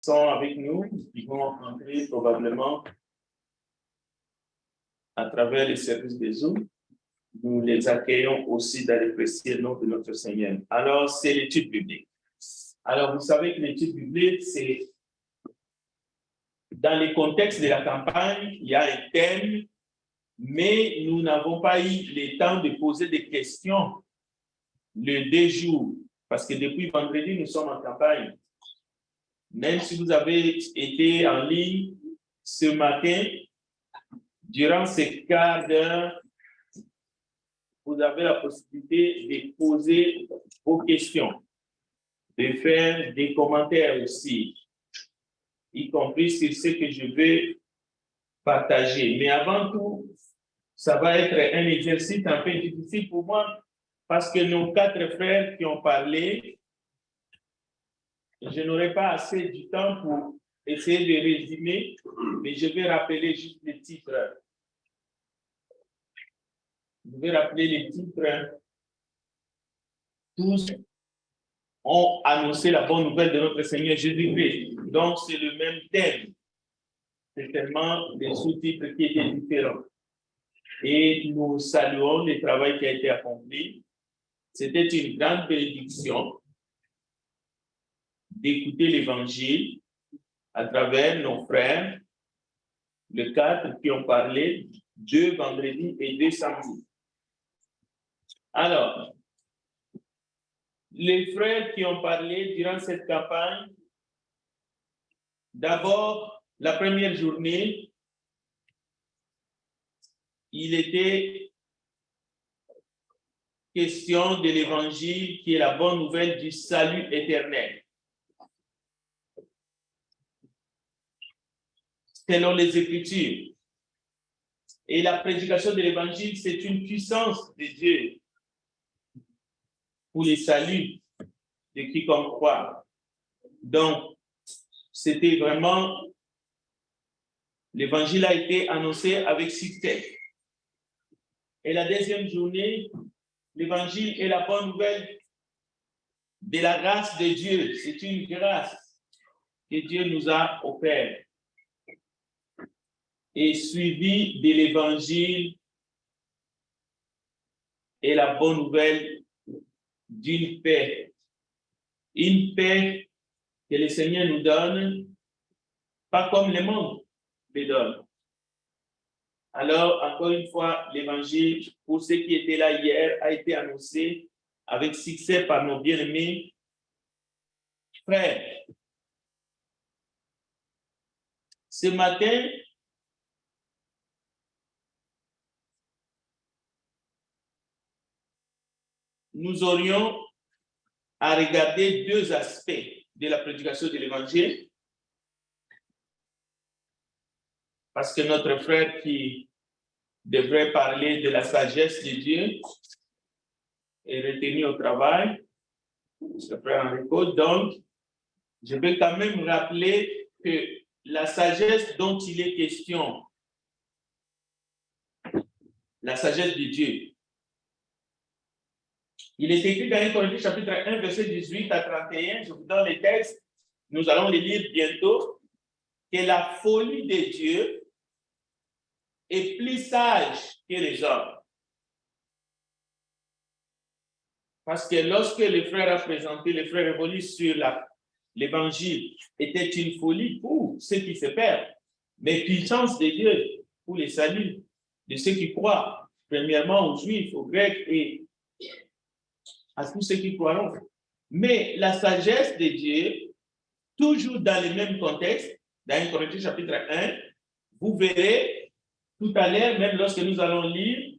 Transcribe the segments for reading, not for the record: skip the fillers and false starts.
sont avec nous, qui vont entrer probablement à travers les services des Zoom. Nous les accueillons aussi dans le précieux nom de notre Seigneur. Alors, c'est l'étude biblique. Alors, vous savez que l'étude biblique, c'est dans le contexte de la campagne, il y a un thème, mais nous n'avons pas eu le temps de poser des questions le 2 jours, parce que depuis vendredi, nous sommes en campagne. Même si vous avez été en ligne ce matin, durant ces quarts d'heure, vous avez la possibilité de poser vos questions, de faire des commentaires aussi, y compris sur ce que je veux partager. Mais avant tout, ça va être un exercice un peu difficile pour moi parce que nos 4 frères qui ont parlé, je n'aurai pas assez du temps pour essayer de résumer, mais je vais rappeler juste les titres. Je vais rappeler les titres. Tous ont annoncé la bonne nouvelle de notre Seigneur Jésus-Christ. Donc, c'est le même thème. C'est tellement des sous-titres qui étaient différents. Et nous saluons le travail qui a été accompli. C'était une grande bénédiction d'écouter l'Évangile à travers nos frères, les 4 qui ont parlé, 2 vendredis et 2 samedis. Alors, les frères qui ont parlé durant cette campagne, d'abord, la première journée, il était question de l'Évangile qui est la bonne nouvelle du salut éternel. Selon les Écritures. Et la prédication de l'Évangile, c'est une puissance de Dieu pour le salut de quiconque croit. Donc, c'était vraiment, l'Évangile a été annoncé avec succès. Et la deuxième journée, l'Évangile est la bonne nouvelle de la grâce de Dieu. C'est une grâce que Dieu nous a offerte. Et suivi de l'Évangile est la bonne nouvelle d'une paix. Une paix que le Seigneur nous donne, pas comme le monde le donne. Alors, encore une fois, l'Évangile, pour ceux qui étaient là hier, a été annoncé avec succès par nos bien-aimés frères. Ce matin, nous aurions à regarder 2 aspects de la prédication de l'Évangile. Parce que notre frère qui devrait parler de la sagesse de Dieu est retenu au travail, le frère Enrico. Donc, je vais quand même rappeler que la sagesse dont il est question, la sagesse de Dieu, il est écrit dans 1 Corinthiens chapitre 1, verset 18 à 31, je vous donne les textes, nous allons les lire bientôt, que la folie de Dieu est plus sage que les hommes. Parce que lorsque le frère a présenté, le frère évolue sur l'évangile, était une folie pour ceux qui se perdent, mais puissance de Dieu pour les saluts de ceux qui croient, premièrement aux Juifs, aux Grecs et à tous ceux qui croiront. Mais la sagesse de Dieu, toujours dans le même contexte, dans 1 Corinthiens chapitre 1, vous verrez tout à l'heure, même lorsque nous allons lire,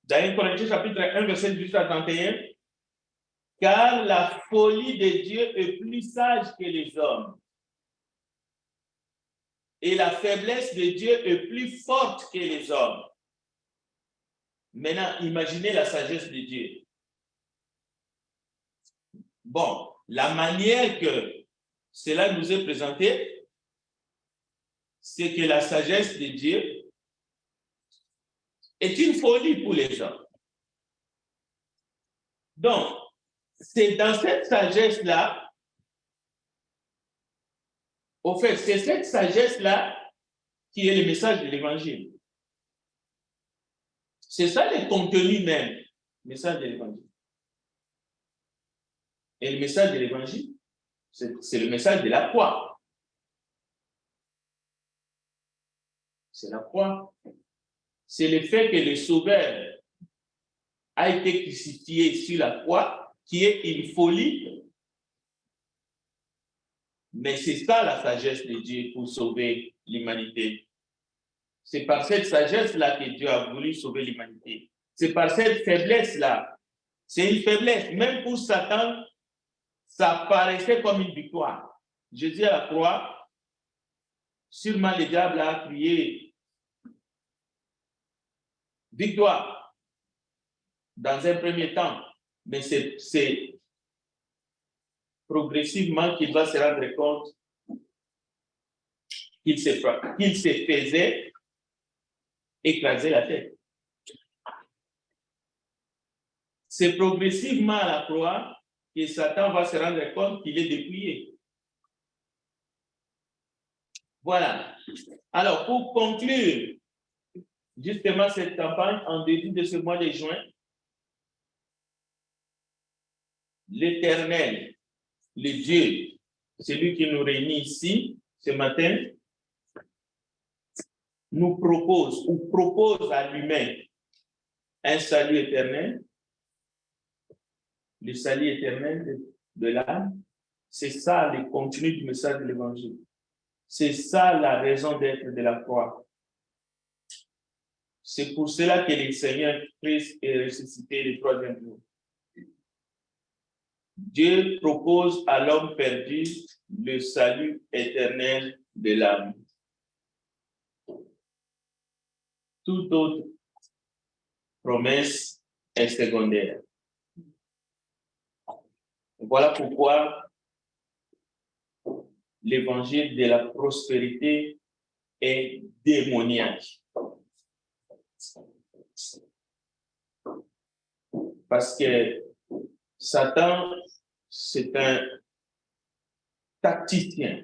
dans 1 Corinthiens chapitre 1, verset 18 à 31, car la folie de Dieu est plus sage que les hommes. Et la faiblesse de Dieu est plus forte que les hommes. Maintenant, imaginez la sagesse de Dieu. Bon, la manière que cela nous est présenté, c'est que la sagesse de Dieu est une folie pour les hommes. Donc, c'est dans cette sagesse-là Au fait, c'est cette sagesse-là qui est le message de l'Évangile. C'est ça le contenu même, le message de l'Évangile. Et le message de l'Évangile, c'est le message de la croix. C'est la croix. C'est le fait que le Sauveur a été crucifié sur la croix, qui est une folie. Mais c'est ça la sagesse de Dieu pour sauver l'humanité. C'est par cette sagesse-là que Dieu a voulu sauver l'humanité. C'est par cette faiblesse-là. C'est une faiblesse. Même pour Satan, ça paraissait comme une victoire. Jésus à la croix, sûrement le diable a crié victoire dans un premier temps. Mais c'est progressivement qu'il va se rendre compte qu'il se faisait écraser la tête. C'est progressivement à la croix que Satan va se rendre compte qu'il est dépouillé. Voilà. Alors, pour conclure justement cette campagne en début de ce mois de juin, l'Éternel, le Dieu, celui qui nous réunit ici ce matin, nous propose ou propose à l'humain un salut éternel, le salut éternel de l'âme. C'est ça le contenu du message de l'Évangile. C'est ça la raison d'être de la croix. C'est pour cela que le Seigneur Christ est ressuscité le troisième jour. Dieu propose à l'homme perdu le salut éternel de l'âme. Toute autre promesse est secondaire. Voilà pourquoi l'évangile de la prospérité est démoniaque. Parce que Satan, c'est un tacticien.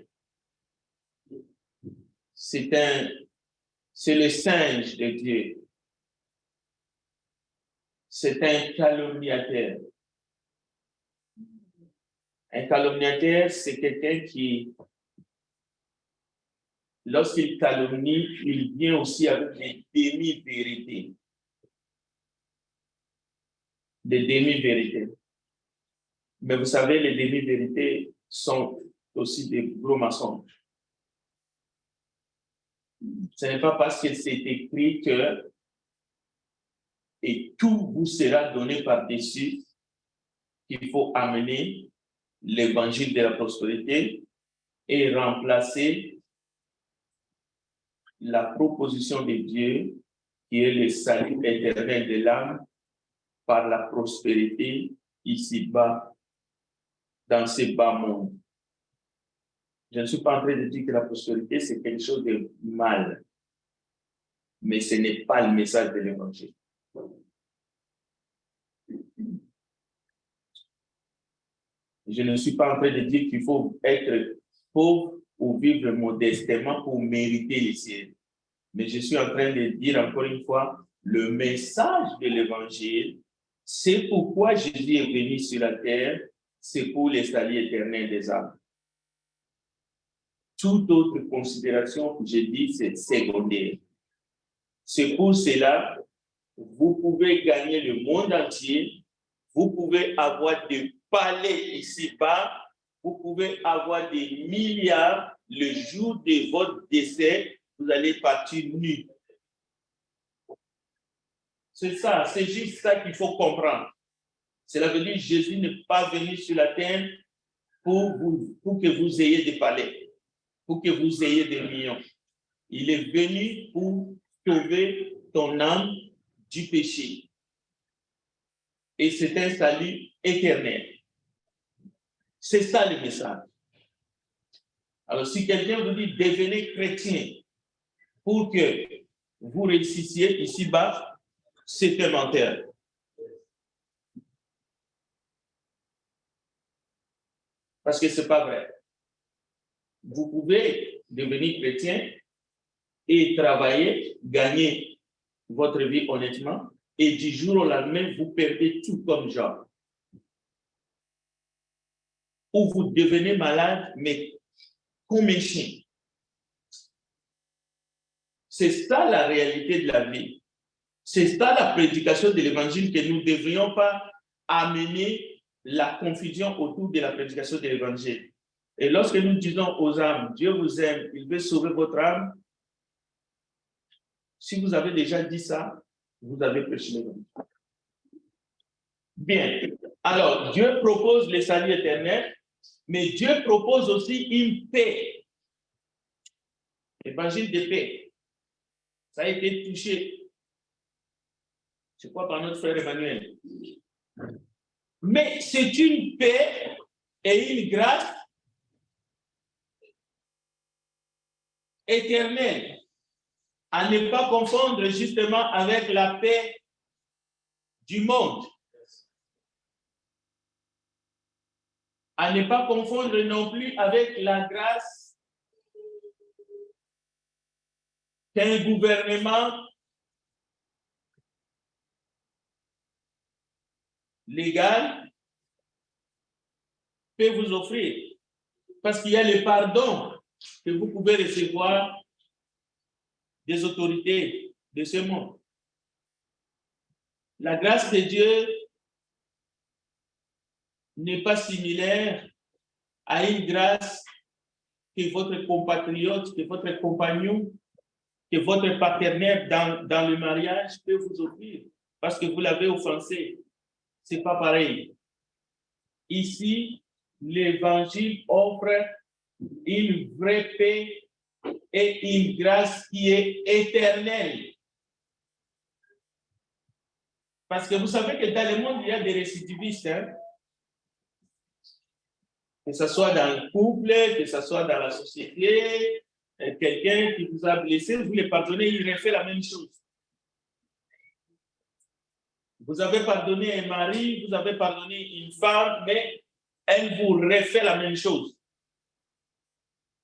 C'est le singe de Dieu. C'est un calomniateur. Un calomniateur, c'est quelqu'un qui, lorsqu'il calomnie, il vient aussi avec des demi-vérités. Des demi-vérités. Mais vous savez, les demi-vérités sont aussi des gros mensonges. Ce n'est pas parce qu'il s'est écrit que et tout vous sera donné par-dessus qu'il faut amener l'évangile de la prospérité et remplacer la proposition de Dieu qui est le salut éternel de l'âme par la prospérité ici-bas, dans ce bas monde. Je ne suis pas en train de dire que la prospérité, c'est quelque chose de mal, mais ce n'est pas le message de l'évangile. Je ne suis pas en train de dire qu'il faut être pauvre ou vivre modestement pour mériter le ciel. Mais je suis en train de dire encore une fois, le message de l'évangile, c'est pourquoi Jésus est venu sur la terre, c'est pour le salut éternel des âmes. Toute autre considération, je dis, c'est secondaire. C'est pour cela, vous pouvez gagner le monde entier, vous pouvez avoir des palais ici-bas, vous pouvez avoir des milliards, le jour de votre décès, vous allez partir nu. C'est ça, c'est juste ça qu'il faut comprendre. Cela veut dire que Jésus n'est pas venu sur la terre pour que vous ayez des palais, pour que vous ayez des millions. Il est venu pour sauver ton âme du péché. Et c'est un salut éternel. C'est ça le message. Alors, si quelqu'un vous dit devenez chrétien pour que vous réussissiez ici-bas, c'est un menteur. Parce que ce n'est pas vrai. Vous pouvez devenir chrétien et travailler, gagner votre vie honnêtement, et du jour au lendemain, vous perdez tout comme Job. Ou vous devenez malade, mais comme un chien. C'est ça la réalité de la vie. C'est ça la prédication de l'évangile, que nous ne devrions pas amener la confusion autour de la prédication de l'évangile. Et lorsque nous disons aux âmes, Dieu vous aime, il veut sauver votre âme, si vous avez déjà dit ça, vous avez prêché l'évangile. Bien. Alors, Dieu propose le salut éternel, mais Dieu propose aussi une paix. L'évangile de paix. Ça a été touché, je crois, par notre frère Emmanuel. Mais c'est une paix et une grâce éternelle, à ne pas confondre justement avec la paix du monde. À ne pas confondre non plus avec la grâce qu'un gouvernement légal peut vous offrir. Parce qu'il y a le pardon que vous pouvez recevoir des autorités de ce monde. La grâce de Dieu n'est pas similaire à une grâce que votre compatriote, que votre compagnon, que votre partenaire dans le mariage peut vous offrir parce que vous l'avez offensé. Ce n'est pas pareil. Ici, l'évangile offre une vraie paix et une grâce qui est éternelle. Parce que vous savez que dans le monde, il y a des récidivistes. Hein? Que ce soit dans le couple, que ce soit dans la société, quelqu'un qui vous a blessé, vous le pardonnez, il refait la même chose. Vous avez pardonné un mari, vous avez pardonné une femme, mais elle vous refait la même chose.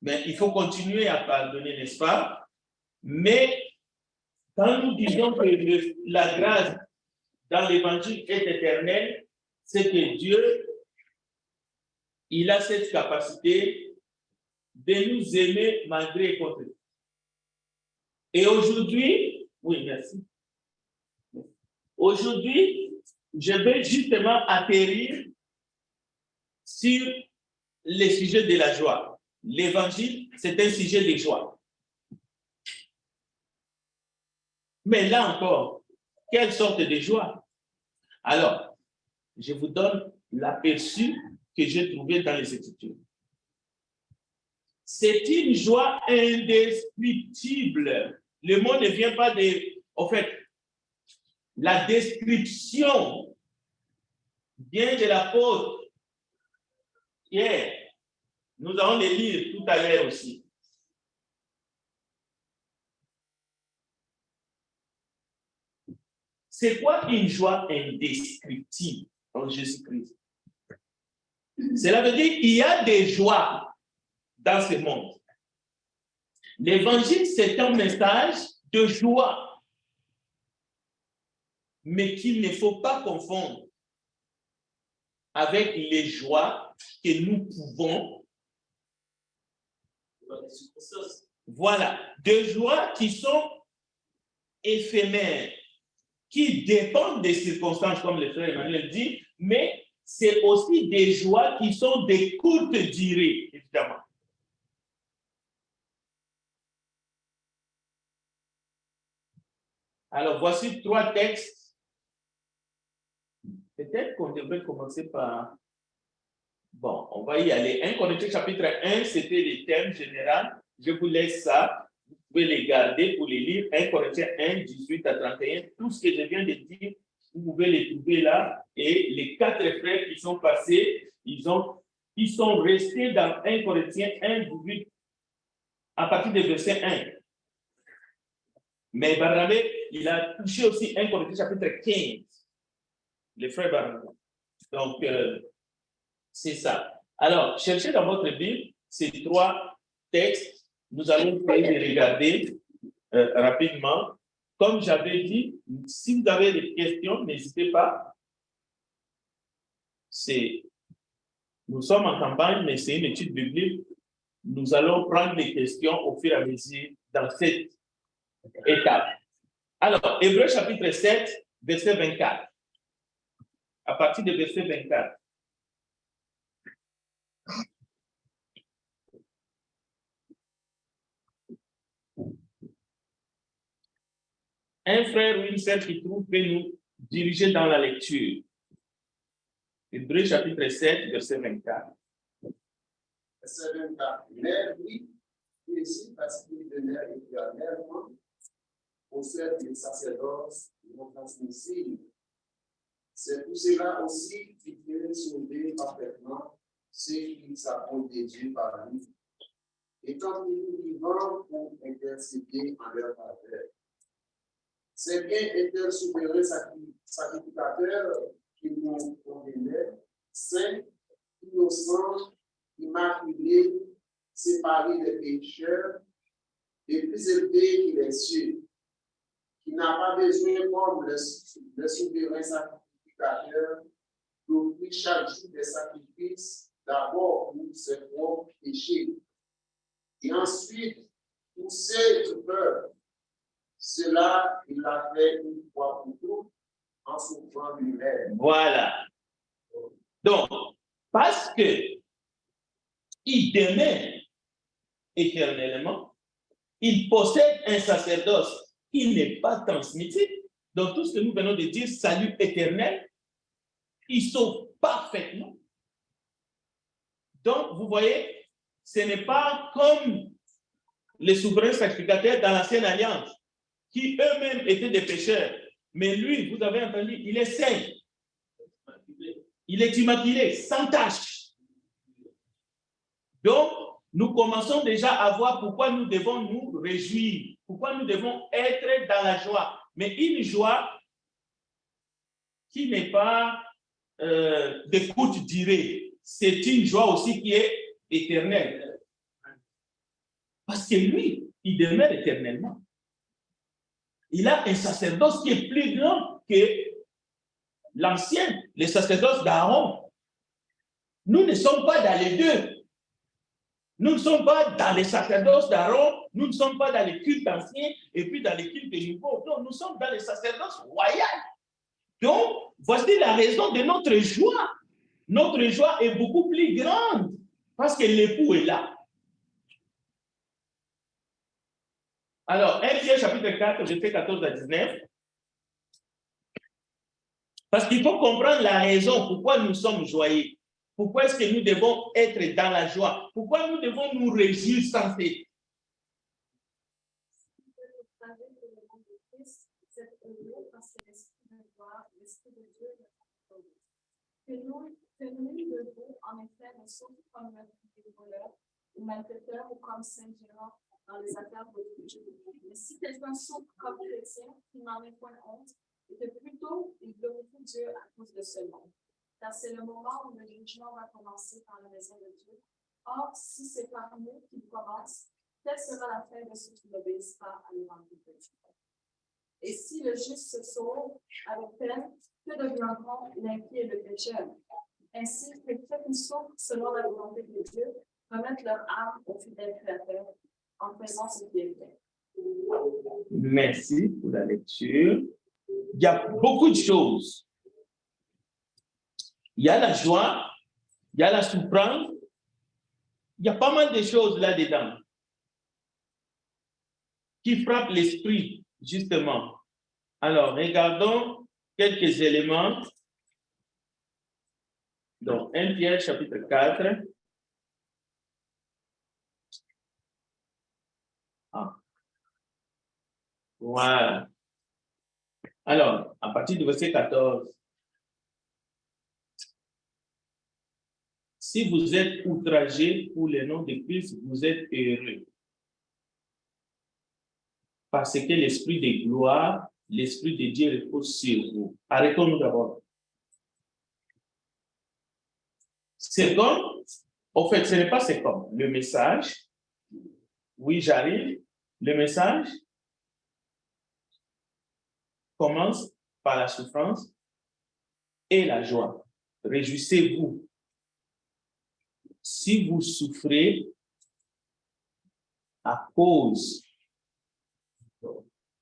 Mais il faut continuer à pardonner, n'est-ce pas? Mais quand nous disons que la grâce dans l'évangile est éternelle, c'est que Dieu, il a cette capacité de nous aimer malgré et contre nous. Et aujourd'hui, oui, merci. Aujourd'hui, je vais justement atterrir sur le sujet de la joie. L'évangile, c'est un sujet de joie. Mais là encore, quelle sorte de joie? Alors, je vous donne l'aperçu que j'ai trouvé dans les Écritures. C'est une joie indescriptible. Le mot ne vient pas de... En fait, la description vient de l'apôtre Pierre. Nous allons les lire tout à l'heure aussi. C'est quoi une joie indescriptible en Jésus-Christ? Cela veut dire qu'il y a des joies dans ce monde. L'évangile, c'est un message de joie, mais qu'il ne faut pas confondre avec les joies que nous pouvons. Voilà, des joies qui sont éphémères, qui dépendent des circonstances, comme le frère Emmanuel dit, mais c'est aussi des joies qui sont de courte durée, évidemment. Alors, voici 3 textes. Peut-être qu'on devrait commencer par... Bon, on va y aller. 1 Corinthiens chapitre 1, c'était le thème général. Je vous laisse ça. Vous pouvez les garder pour les lire. 1 Corinthiens 1, 18 à 31. Tout ce que je viens de dire, vous pouvez les trouver là. Et les 4 frères qui sont passés, ils sont restés dans 1 Corinthiens 1, 18, à partir du verset 1. Mais Barnabé, il a touché aussi 1 Corinthiens chapitre 15. Les frères Barnabé. Donc, c'est ça. Alors, cherchez dans votre Bible ces 3 texte, nous allons essayer de regarder rapidement. Comme j'avais dit, si vous avez des questions, n'hésitez pas. Nous sommes en campagne, mais c'est une étude biblique. Nous allons prendre les questions au fur et à mesure dans cette étape. Alors, Hébreux chapitre 7, verset 24. À partir de verset 24. Un frère ou une sœur qui trouve peut nous diriger dans la lecture. Hébreux chapitre 7, verset 24. Verset 24. Mais lui, ici, parce qu'il demeure éternellement, possède les sacerdoces et non transmissibles. C'est pour cela aussi qu'il peut sauver parfaitement ceux qui s'approchent de Dieu par lui, étant nous vivants pour intercéder en leur faveur. C'est bien être souverain sacrificateur qui nous convenait, saint, innocent, immaculé, séparé des pécheurs, et plus élevé que les cieux, qui n'a pas besoin, comme le souverain sacrificateur, d'offrir chaque jour des sacrifices, d'abord pour ses propres péchés, et ensuite pour ceux du peuple. Cela, il l'a fait une fois pour toutes, en souffrant lui-même. Voilà. Donc, parce que il demeure éternellement, il possède un sacerdoce qui n'est pas transmissible. Donc, tout ce que nous venons de dire, salut éternel, il sauve parfaitement. Donc, vous voyez, ce n'est pas comme les souverains sacrificateurs dans l'ancienne alliance, qui eux-mêmes étaient des pécheurs. Mais lui, vous avez entendu, il est saint. Il est immaculé, sans tache. Donc, nous commençons déjà à voir pourquoi nous devons nous réjouir, pourquoi nous devons être dans la joie. Mais une joie qui n'est pas de courte durée, c'est une joie aussi qui est éternelle. Parce que lui, il demeure éternellement. Il a un sacerdoce qui est plus grand que l'ancien, le sacerdoce d'Aaron. Nous ne sommes pas dans les deux. Nous ne sommes pas dans les sacerdoces d'Aaron, nous ne sommes pas dans les cultes anciens et puis dans les cultes nouveaux. Non, nous sommes dans les sacerdoces royales. Donc, voici la raison de notre joie. Notre joie est beaucoup plus grande parce que l'époux est là. Alors, 1 Pierre chapitre 4, verset 14 à 19. Parce qu'il faut comprendre la raison pourquoi nous sommes joyeux. Pourquoi est-ce que nous devons être dans la joie? Pourquoi nous devons nous réjouir sans cesse? Que nul de vous, en effet, ne sauve comme des voleurs ou malfaiteurs ou comme Saint-Gérard dans les affaires de Dieu. Mais si quelqu'un sauve comme chrétien, il n'en est point honte, et que plutôt il glorifie Dieu à cause de ce nom. Car c'est le moment où le jugement va commencer dans la maison de Dieu. Or, si c'est par nous qu'il commence, quelle sera la fin de ceux qui n'obéissent pas à l'évangile de Dieu? Et si le juste se sauve avec peine, que deviendront l'inquiet et le pécheur? Ainsi, les qui souffrent selon la volonté de Dieu remettent leur âme au fidèle Créateur en faisant ce qui est fait. Merci pour la lecture. Il y a beaucoup de choses. Il y a la joie, il y a la souffrance, il y a pas mal de choses là-dedans qui frappent l'esprit, justement. Alors, regardons quelques éléments. Donc, 1 Pierre, chapitre 4. Ah. Voilà. Alors, à partir du verset 14. Si vous êtes outragés pour le nom de Christ, vous êtes heureux. Parce que l'esprit de gloire, l'esprit de Dieu repose sur vous. Arrêtons-nous d'abord. C'est comme, en fait, ce n'est pas c'est comme. Le message Oui, j'arrive. Le message commence par la souffrance et la joie. Réjouissez-vous. Si vous souffrez à cause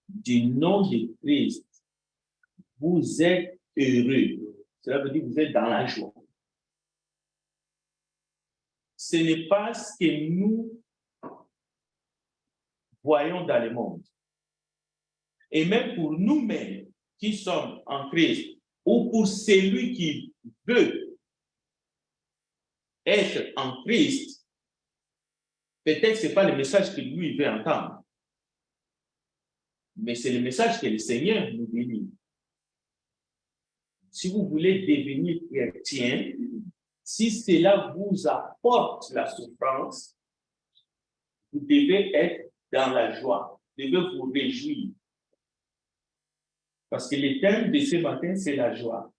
du nom de Christ, vous êtes heureux. Cela veut dire que vous êtes dans la joie. Ce n'est pas ce que nous voyons dans le monde. Et même pour nous-mêmes qui sommes en Christ, ou pour celui qui veut être en Christ, peut-être ce n'est pas le message que lui veut entendre, mais c'est le message que le Seigneur nous délivre. Si vous voulez devenir chrétien, si cela vous apporte la souffrance, vous devez être dans la joie, vous devez vous réjouir. Parce que le thème de ce matin, c'est la joie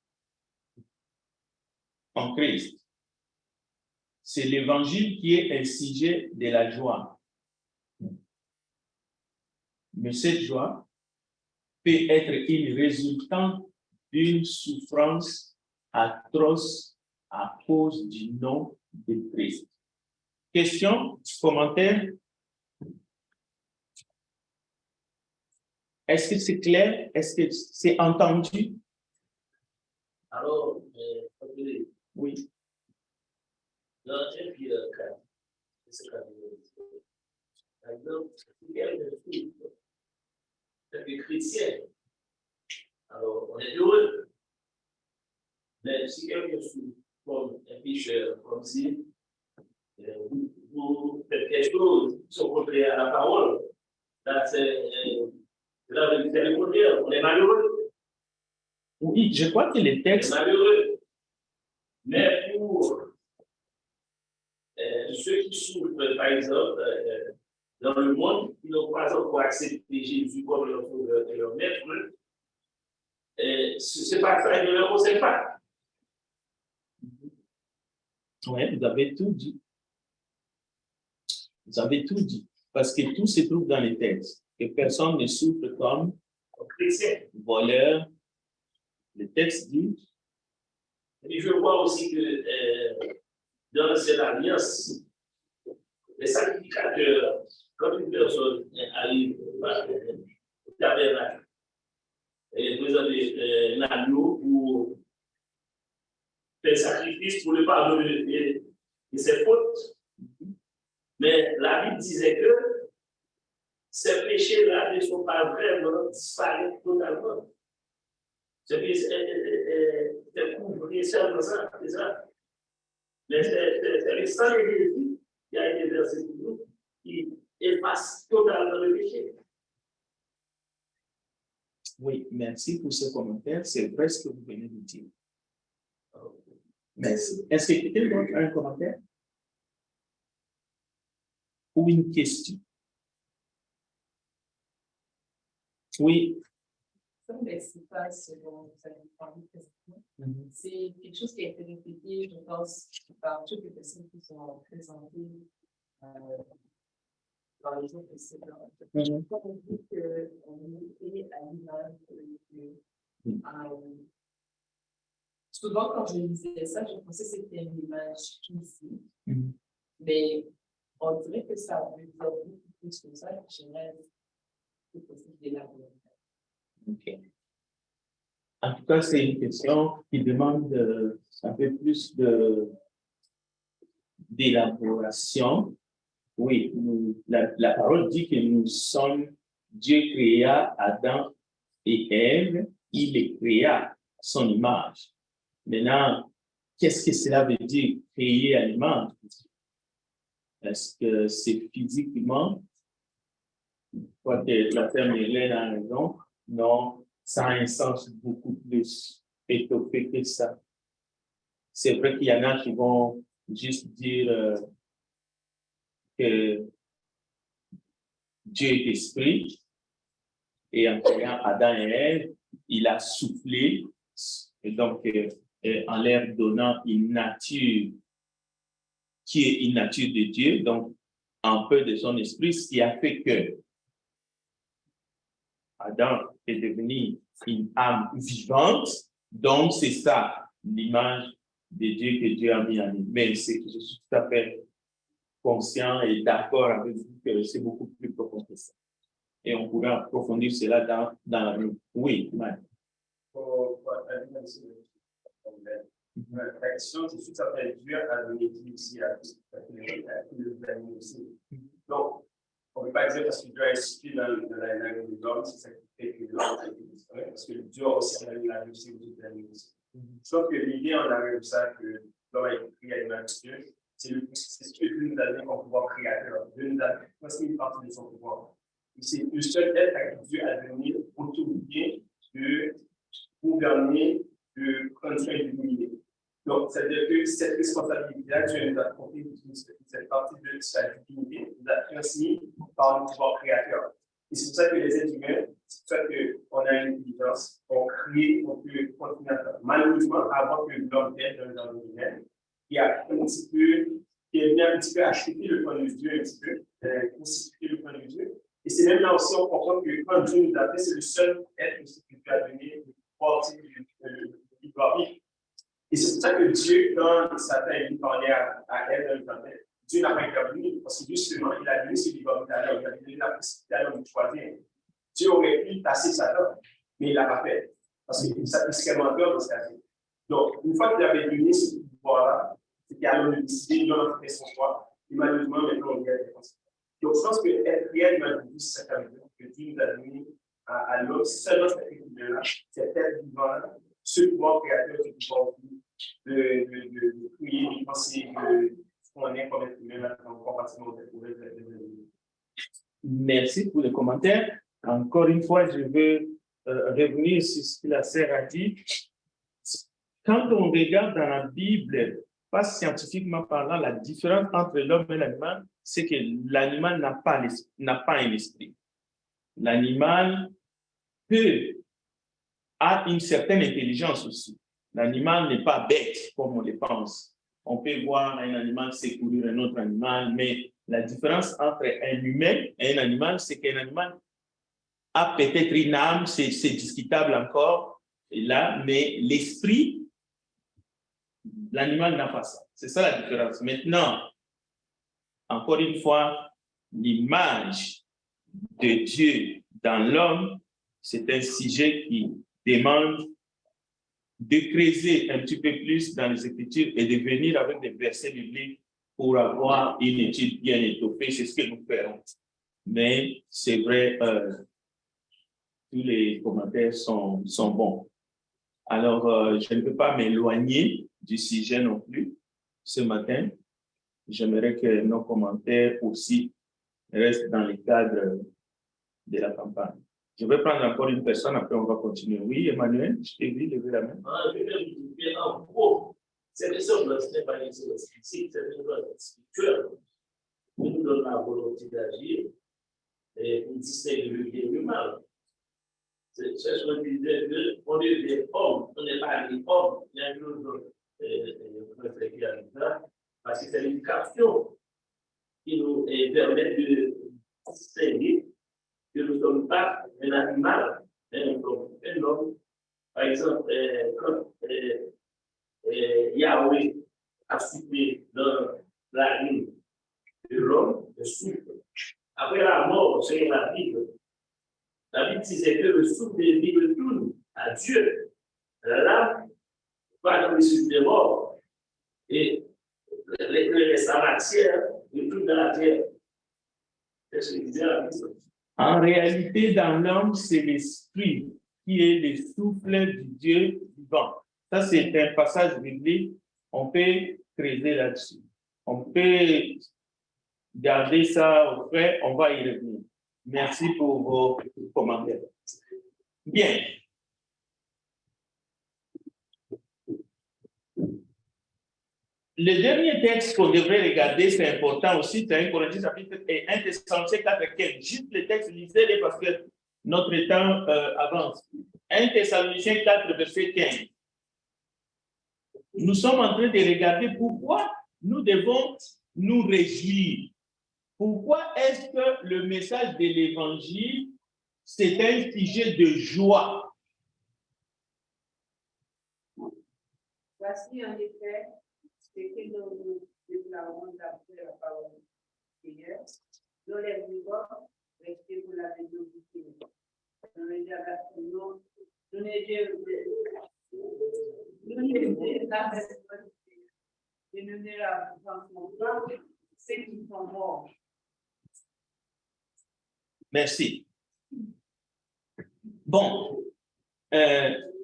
en Christ. C'est l'évangile qui est un sujet de la joie. Mais cette joie peut être une résultante d'une souffrance atroce à cause du nom de Christ. Question, commentaire? Est-ce que c'est clair? Est-ce que c'est entendu? Alors, oui. Dans un pays c'est par exemple, il y a une chrétien. Alors, on est heureux. Mais si quelqu'un souffre comme un pécheur, comme si vous faites quelque chose qui sont contraires à la parole, là, c'est le contraire. On est malheureux. Oui, je crois que les textes. On est malheureux. Mais pour ceux qui souffrent, par exemple, dans le monde, qui n'ont pas encore accepté Jésus comme leur sauveur et leur maître, ce n'est pas ça, ils ne le conseillent pas. Oui, vous avez tout dit. Vous avez tout dit. Parce que tout se trouve dans les textes. Que personne ne souffre comme chrétien, voleur. Le texte dit. Et je vois aussi que dans l'ancienne alliance, les sacrificateurs, quand une personne arrive au tabernacle et présenter l'agneau pour faire sacrifice pour le pardon de ses fautes, mais la Bible disait que ces péchés-là ne sont pas vraiment disparus totalement. C'est couvrir seulement ça, c'est ça. Mais c'est le sang de Jésus qui a été versé pour nous, qui efface totalement le péché. Oui, merci pour ce commentaire. C'est vrai ce que vous venez de dire. Merci. Est-ce que quelqu'un d'autre a un commentaire? Ou une question? Oui. C'est pas selon vous avez parlé présentement. C'est quelque chose qui a été répété, je pense, par toutes les personnes qui sont présentées dans les autres précédents. Quand on dit qu'on est créé à l'image de Dieu, souvent quand je lisais ça, je pensais que c'était une image physique, mais on dirait que ça veut dire beaucoup plus que ça, que j'aimerais que possible d'élaborer. Ok. En tout cas, c'est une question qui demande un peu plus d'élaboration. Oui, la parole dit que nous sommes, Dieu créa Adam et Ève, il les créa à son image. Maintenant, qu'est-ce que cela veut dire, créer à l'image? Est-ce que c'est physiquement? Je crois que la terme Hélène a raison. Non, ça a un sens beaucoup plus étoffé que ça. C'est vrai qu'il y en a qui vont juste dire que Dieu est esprit et en créant Adam et Ève, il a soufflé et donc en leur donnant une nature qui est une nature de Dieu. Donc, un peu de son esprit, ce qui a fait que Adam est devenu une âme vivante. Donc, c'est ça l'image de Dieu que Dieu a mis en lui. Mais c'est que je suis tout à fait conscient et d'accord avec vous que c'est beaucoup plus profond que ça. Et on pourrait approfondir cela dans la vie. Oui, Mike. La question, c'est tout à fait dur à donner ici à tous les amis aussi. Donc, on ne peut pas dire parce que Dieu a inscrit dans la langue de l'homme, c'est ça qui fait que l'homme a été disparaît, parce que Dieu a aussi la langue aussi aux États-Unis aussi. Sauf que l'idée en arrière de ça, que l'homme a été créé à l'image de Dieu, c'est ce que Dieu nous a donné comme pouvoir créateur. Dieu nous a transmis une partie de son pouvoir. C'est le seul être à qui Dieu a donné autorité de gouverner, de prendre soin de l'humanité. Donc, c'est-à-dire que cette responsabilité-là, Dieu nous a confié cette partie de sa divinité, nous a transmis par le pouvoir créateur. Et c'est pour ça que les êtres humains, c'est pour ça qu'on a une intelligence, on crée, on peut continuer à faire. Malheureusement, avant que l'homme vienne dans le monde humain, qui est venu un petit peu acheter le point de Dieu, un petit peu, constituer le point de Dieu. Et c'est même là aussi, on comprend que quand Dieu nous a fait, c'est le seul être qui peut donner le pouvoir du libre arbitre. Et c'est pour ça que Dieu, quand Satan est venu parler à Ève dans le jardin, Dieu n'a pas intervenu, parce que justement, il a donné ce libre arbitre à l'homme, il a donné la possibilité à l'homme de choisir. Dieu aurait pu passer Satan, mais il ne l'a pas fait, parce qu'il est extrêmement peur de ce cas-là. Donc, une fois qu'il avait donné ce pouvoir-là, c'était à l'homme de décider, l'homme a fait son choix, et malheureusement, maintenant, on regarde les conséquences. Donc, je pense que être réellement dit, c'est ça que Dieu nous a donné à l'homme, seulement cette équilibre-là, cet être vivant, ce pouvoir créateur, ce pouvoir de créer, de penser, de ce qu'on est comme être humain, dans le compartiment de Merci pour le commentaire. Encore une fois, je veux revenir sur ce que la sœur a dit. Quand on regarde dans la Bible, pas scientifiquement parlant, la différence entre l'homme et l'animal, c'est que l'animal n'a pas un esprit. L'animal a une certaine intelligence aussi. L'animal n'est pas bête comme on le pense. On peut voir un animal secourir un autre animal, mais la différence entre un humain et un animal, c'est qu'un animal a peut-être une âme, c'est discutable encore, là, mais l'esprit, l'animal n'a pas ça. C'est ça la différence. Maintenant, encore une fois, l'image de Dieu dans l'homme, c'est un sujet qui demande de creuser un petit peu plus dans les Écritures et de venir avec des versets bibliques pour avoir une étude bien étoffée. C'est ce que nous ferons. Mais c'est vrai, tous les commentaires sont bons. Alors, je ne peux pas m'éloigner du sujet non plus ce matin. J'aimerais que nos commentaires aussi restent dans le cadre de la campagne. Je vais prendre encore une personne, après on va continuer. Oui, Emmanuel, je t'ai vu lever la main. Je vais vous dire en gros, cette question ce n'est pas une question spécifique, c'est une question spirituelle. Qui nous donne la volonté d'agir et pour distinguer le bien et le mal. C'est ce qu'on disait, on devient homme, on n'est pas des hommes. Il y a une autre parce que c'est l'éducation qui nous permet de distinguer que nous ne sommes pas un animal, mais nous sommes un homme. Par exemple, quand Yahweh a soufflé dans la ligne de l'homme, le souffle. Après la mort, c'est la Bible. La Bible disait que le souffle de vie retourne à Dieu. Là, pas dans le souffle des morts. Et sa matière retourne dans la terre. C'est ce que disait la Bible. En réalité, dans l'homme, c'est l'esprit qui est le souffle du Dieu vivant. Ça, c'est un passage biblique. On peut creuser là-dessus. On peut garder ça au frais. On va y revenir. Merci pour vos commentaires. Bien. Le dernier texte qu'on devrait regarder, c'est important aussi, c'est 1 Corinthiens chapitre et 1 Thessaloniciens 4:15. Juste le texte, lisez-le parce que notre temps avance. 1 Thessaloniciens 4, verset 15. Nous sommes en train de regarder pourquoi nous devons nous réjouir. Pourquoi est-ce que le message de l'évangile, c'est un sujet de joie? Voici en effet ce que nous déclarons d'après la parole hier. Nous les vivants, restez pour la désobéissance. Nous les adaptons, nous les et nous ne rencontrons pas ceux qui sont morts. Merci. Bon,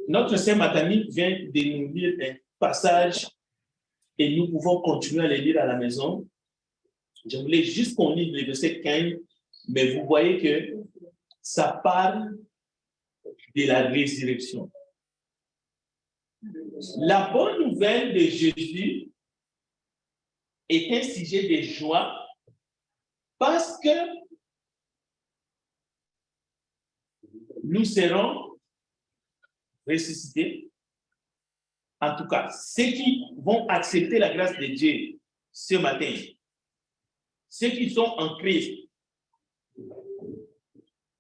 notre sœur Matani vient de nous lire un passage et nous pouvons continuer à les lire à la maison. Je voulais juste qu'on lise le verset 15, mais vous voyez que ça parle de la résurrection. La bonne nouvelle de Jésus est un sujet de joie parce que nous serons ressuscités. En tout cas, ceux qui vont accepter la grâce de Dieu ce matin, ceux qui sont en Christ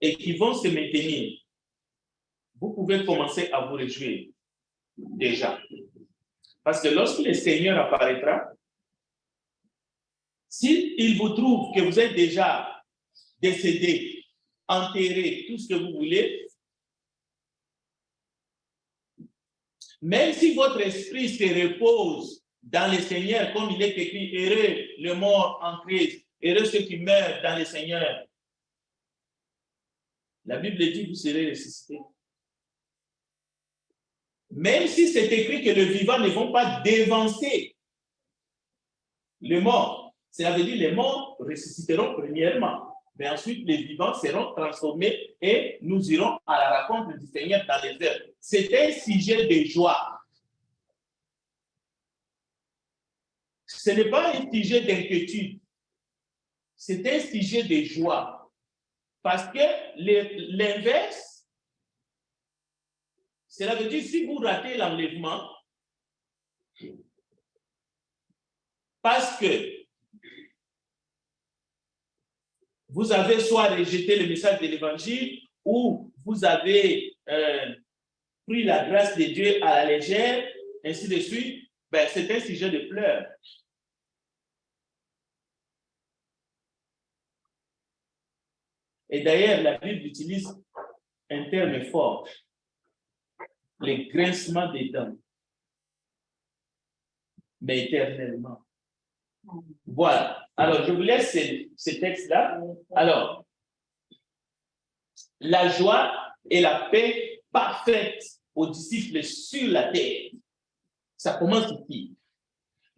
et qui vont se maintenir, vous pouvez commencer à vous réjouir déjà. Parce que lorsque le Seigneur apparaîtra, s'il vous trouve que vous êtes déjà décédé, enterré, tout ce que vous voulez, même si votre esprit se repose dans le Seigneur, comme il est écrit, heureux le mort en Christ, heureux ceux qui meurent dans le Seigneur. La Bible dit que vous serez ressuscités. Même si c'est écrit que les vivants ne vont pas dévancer les morts, cela veut dire que les morts ressusciteront premièrement, mais ensuite les vivants seront transformés et nous irons à la rencontre du Seigneur dans les airs. C'est un sujet de joie. Ce n'est pas un sujet d'inquiétude, c'est un sujet de joie. Parce que l'inverse, cela veut dire si vous ratez l'enlèvement, parce que vous avez soit rejeté le message de l'évangile ou vous avez pris la grâce de Dieu à la légère, ainsi de suite, ben, c'est un sujet de pleurs. Et d'ailleurs, la Bible utilise un terme fort, le grincement des dents, mais éternellement. Voilà. Alors, je vous laisse ce texte-là. Alors, la joie et la paix parfaite aux disciples sur la terre. Ça commence ici.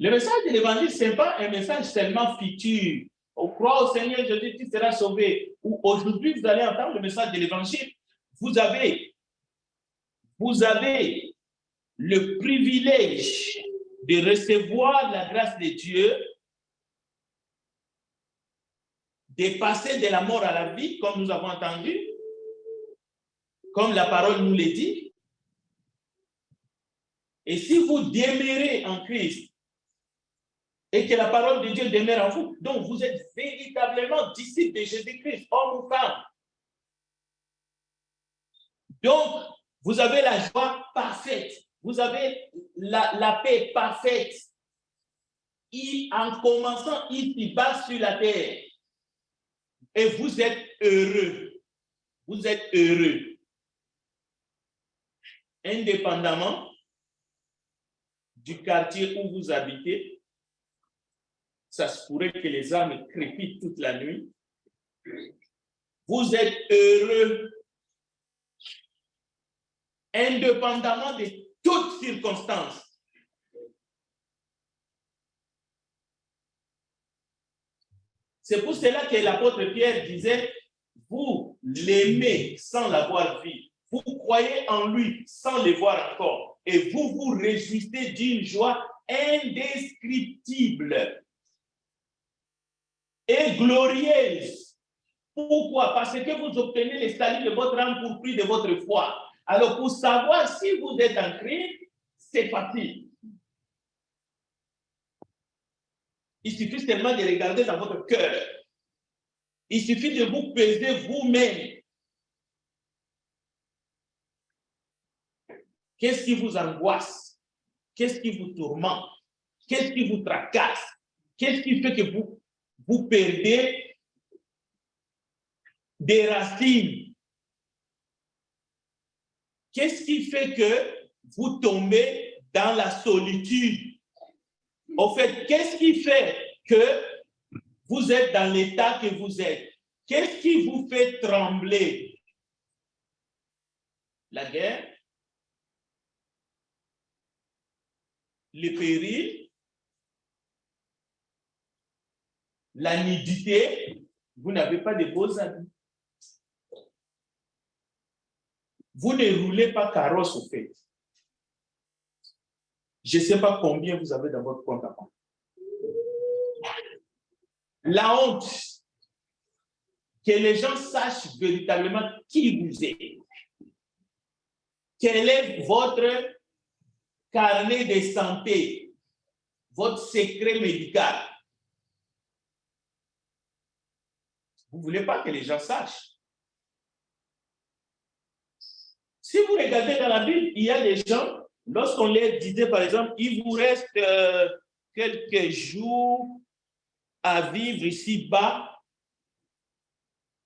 Le message de l'évangile, ce n'est pas un message seulement futur. On croit au Seigneur Jésus, tu seras sauvé. Ou aujourd'hui, vous allez entendre le message de l'évangile. Vous avez le privilège de recevoir la grâce de Dieu, de passer de la mort à la vie, comme nous avons entendu, comme la parole nous le dit. Et si vous demeurez en Christ et que la parole de Dieu demeure en vous, donc vous êtes véritablement disciples de Jésus-Christ, homme ou femme. Donc, vous avez la joie parfaite, vous avez la paix parfaite. En commençant ici-bas sur la terre. Et vous êtes heureux. Vous êtes heureux. Indépendamment du quartier où vous habitez, ça se pourrait que les âmes crépitent toute la nuit. Vous êtes heureux. Indépendamment de toutes circonstances. C'est pour cela que l'apôtre Pierre disait, vous l'aimez sans l'avoir vu, vous croyez en lui sans le voir encore, et vous vous réjouissez d'une joie indescriptible et glorieuse. Pourquoi? Parce que vous obtenez le salut de votre âme pour prix de votre foi. Alors, pour savoir si vous êtes en Christ, c'est facile. Il suffit seulement de regarder dans votre cœur. Il suffit de vous peser vous-même. Qu'est-ce qui vous angoisse? Qu'est-ce qui vous tourmente? Qu'est-ce qui vous tracasse? Qu'est-ce qui fait que vous perdez des racines? Qu'est-ce qui fait que vous tombez dans la solitude? En fait, qu'est-ce qui fait que vous êtes dans l'état que vous êtes? Qu'est-ce qui vous fait trembler? La guerre? Les périls? La nudité? Vous n'avez pas de beaux habits. Vous ne roulez pas carrosse au fait. Je ne sais pas combien vous avez dans votre compte à banque. La honte, que les gens sachent véritablement qui vous êtes. Quel est votre carnet de santé, votre secret médical. Vous ne voulez pas que les gens sachent. Si vous regardez dans la Bible, il y a des gens, lorsqu'on les disait par exemple, il vous reste quelques jours à vivre ici-bas,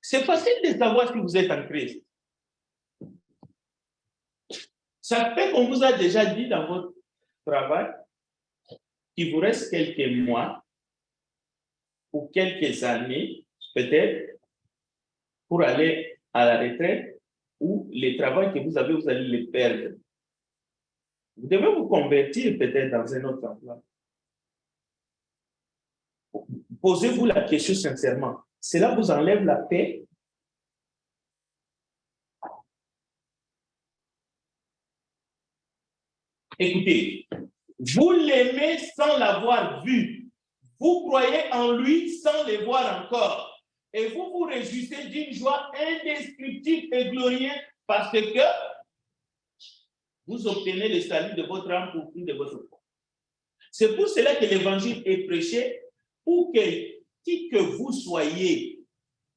c'est facile de savoir si vous êtes en Christ. Ça fait qu'on vous a déjà dit dans votre travail qu'il vous reste quelques mois ou quelques années, peut-être, pour aller à la retraite, ou le travail que vous avez, vous allez le perdre. Vous devez vous convertir peut-être dans un autre emploi. Posez-vous la question sincèrement. Cela vous enlève la paix? Écoutez, vous l'aimez sans l'avoir vu. Vous croyez en lui sans le voir encore. Et vous vous réjouissez d'une joie indescriptible et glorieuse parce que vous obtenez le salut de votre âme pour prix de votre foi. C'est pour cela que l'évangile est prêché pour que qui que vous soyez,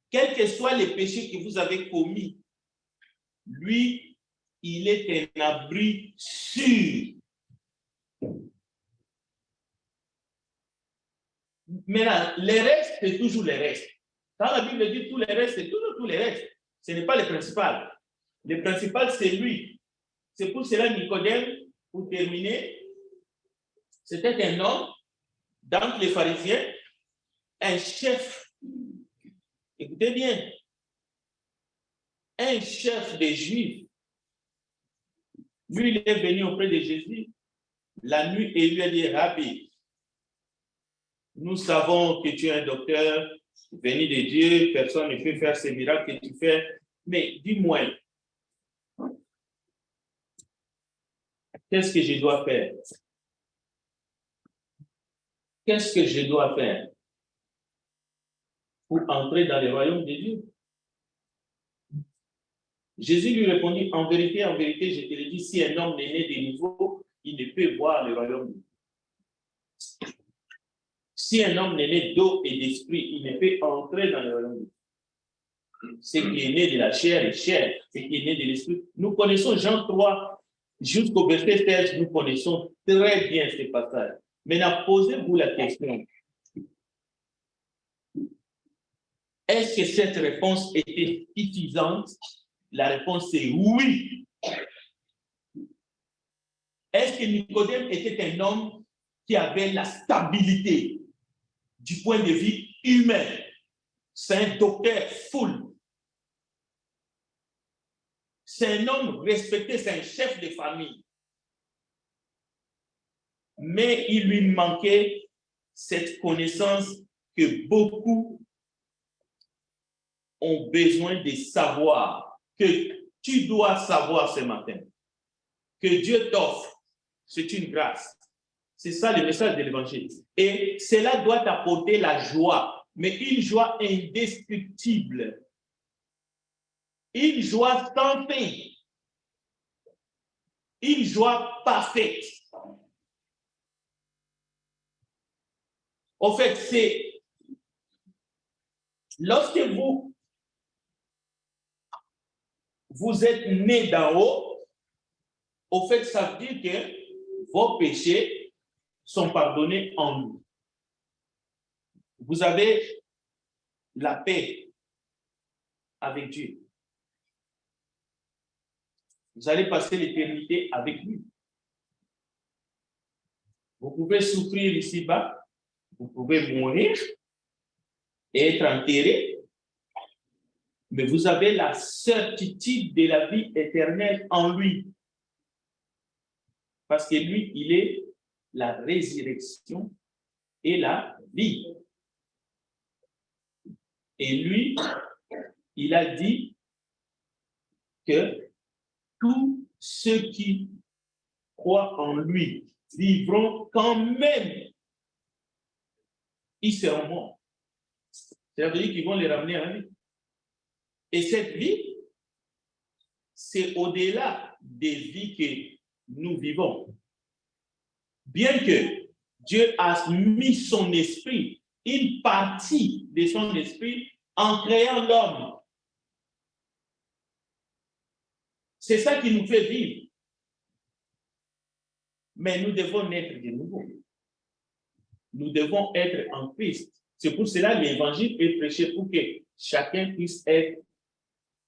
quels que soient les péchés que vous avez commis, lui, il est un abri sûr. Maintenant, les restes, c'est toujours les restes. Quand la Bible dit tous les restes, c'est toujours tous les restes. Ce n'est pas le principal. Le principal, c'est lui. C'est pour cela Nicodème, pour terminer, c'était un homme d'entre les pharisiens, un chef. Écoutez bien, un chef des Juifs. Lui, il est venu auprès de Jésus la nuit et lui a dit, Rabbi, nous savons que tu es un docteur venu de Dieu, personne ne peut faire ces miracles que tu fais, mais dis-moi, qu'est-ce que je dois faire? Qu'est-ce que je dois faire pour entrer dans le royaume de Dieu? Jésus lui répondit, en vérité, je te le dis, si un homme est né de nouveau, il ne peut voir le royaume de Dieu. Si un homme est né d'eau et d'esprit, il ne peut entrer dans le royaume de Dieu. Ce qui est né de la chair est chair, ce qui est né de l'esprit. Nous connaissons Jean 3 jusqu'au verset 16, nous connaissons très bien ce passage. Maintenant, posez-vous la question. Est-ce que cette réponse était suffisante? La réponse est oui. Est-ce que Nicodème était un homme qui avait la stabilité du point de vue humain? C'est un docteur full. C'est un homme respecté, c'est un chef de famille. Mais il lui manquait cette connaissance que beaucoup ont besoin de savoir, que tu dois savoir ce matin, que Dieu t'offre, c'est une grâce. C'est ça le message de l'évangile. Et cela doit t'apporter la joie, mais une joie indescriptible. Une joie sans fin. Une joie parfaite. En fait, Lorsque vous êtes né d'en haut, au fait, ça veut dire que vos péchés sont pardonnés en nous. Vous avez la paix avec Dieu. Vous allez passer l'éternité avec lui. Vous pouvez souffrir ici-bas, vous pouvez mourir et être enterré, mais vous avez la certitude de la vie éternelle en lui. Parce que lui, il est la résurrection et la vie. Et lui, il a dit que tous ceux qui croient en lui vivront quand même. Ils seront morts. Ça veut dire qu'ils vont les ramener à la vie. Et cette vie, c'est au-delà des vies que nous vivons. Bien que Dieu a mis son esprit, une partie de son esprit, en créant l'homme. C'est ça qui nous fait vivre. Mais nous devons naître de nouveau. Nous devons être en Christ. C'est pour cela que l'évangile est prêché pour que chacun puisse être.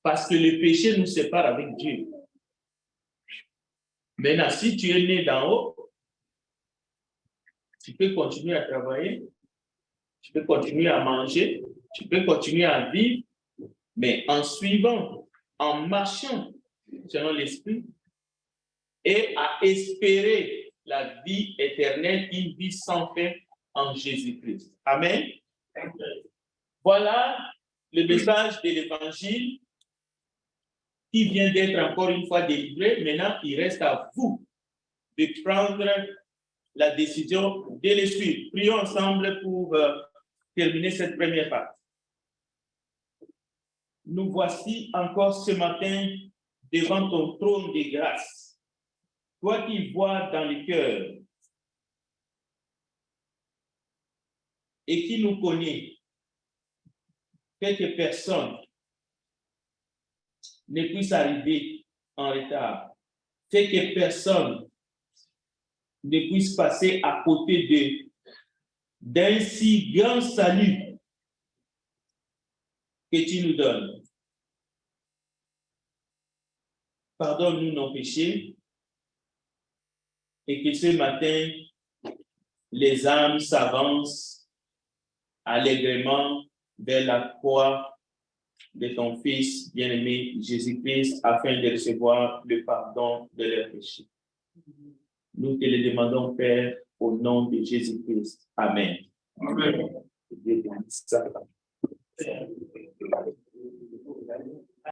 Parce que le péché nous sépare avec Dieu. Maintenant, si tu es né d'en haut, tu peux continuer à travailler, tu peux continuer à manger, tu peux continuer à vivre, mais en suivant, en marchant selon l'esprit et à espérer la vie éternelle, une vie sans fin en Jésus-Christ. Amen. Voilà le message de l'évangile qui vient d'être encore une fois délivré. Maintenant, il reste à vous de prendre la décision de le suivre. Prions ensemble pour terminer cette première partie. Nous voici encore ce matin devant ton trône de grâce. Toi qui vois dans le cœur et qui nous connaît, quelques personnes ne puissent arriver en retard. Quelques personnes ne puissent passer à côté d'un si grand salut que tu nous donnes. Pardonne-nous nos péchés et que ce matin, les âmes s'avancent allègrement vers la croix de ton Fils bien-aimé Jésus-Christ afin de recevoir le pardon de leurs péchés. Nous te le demandons, Père, au nom de Jésus-Christ. Amen. Amen.